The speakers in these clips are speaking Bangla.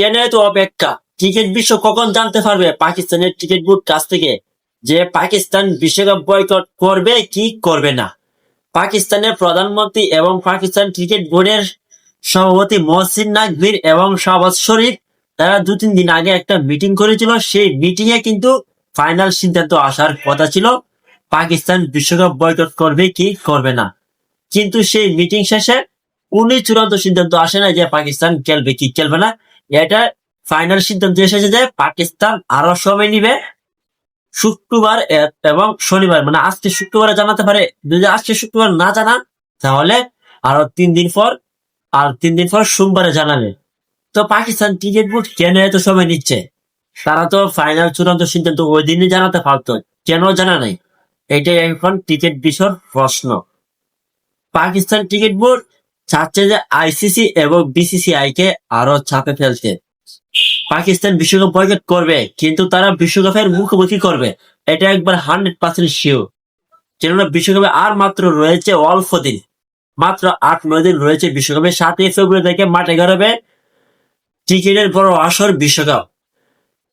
কেন তো অপেক্ষা? ক্রিকেট বিশ্ব কখন জানতে পারবে পাকিস্তানের ক্রিকেট বোর্ড কাছ থেকে যে পাকিস্তান বিশ্বকাপ বয়কট করবে কি করবে না? পাকিস্তানের প্রধানমন্ত্রী এবং পাকিস্তান ক্রিকেট বোর্ডের সভাপতি মহসিন নাকভীর এবং শাহবাজ শরীফ তারা 2-3 দিন আগে একটা মিটিং করেছিল। সেই মিটিং এ কিন্তু ফাইনাল সিদ্ধান্ত আসার কথা ছিল পাকিস্তান বিশ্বকাপ বয়কট করবে কি করবে না। কিন্তু সেই মিটিং শেষে উনি চূড়ান্ত সিদ্ধান্ত আসে না যে পাকিস্তান খেলবে কি খেলবে না। এটা ফাইনাল সিদ্ধান্ত এসেছে যে পাকিস্তান আরো সময় নিবে, শুক্রবার এবং শনিবার, মানে আজকে শুক্রবারে জানাতে পারে। যদি আজকে শুক্রবার না জানান তাহলে আরো 3 দিন পর, আর 3 দিন পর সোমবারে জানাবে। তো পাকিস্তান ক্রিকেট বোর্ড কেন এত সময় নিচ্ছে? তারা তো ফাইনাল চূড়ান্ত সিদ্ধান্ত ওই দিনই জানাতে পারতো, কেন জানা নাই? এটাই এখন ক্রিকেট বিষয়ের প্রশ্ন। পাকিস্তান ক্রিকেট বোর্ড চাচ্ছে যে আইসিসি এবং বিসিসিআই কে আরো চাপে ফেলতে। পাকিস্তান বিশ্বকাপ বয়কট করবে, কিন্তু তারা বিশ্বকাপের মুখোমুখি করবে, এটা একবার 100% শিওর। কেননা বিশ্বকাপে আর মাত্র রয়েছে অল্প দিন, মাত্র 8-9 দিন রয়েছে বিশ্বকাপে। 7ই ফেব্রুয়ারি থেকে মাঠে গড়াবে ক্রিকেটের বড় আসর বিশ্বকাপ।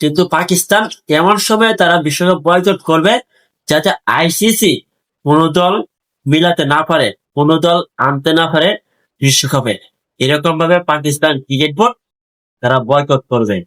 কিন্তু পাকিস্তান এমন সময় তারা বিশ্বকাপ বয়কট করবে যাতে আইসিসি কোনো দল মিলাতে না পারে, কোনো দল আনতে না পারে বিশ্বকাপে। এরকম ভাবে পাকিস্তান ক্রিকেট বোর্ড তারা বয়কট করবে।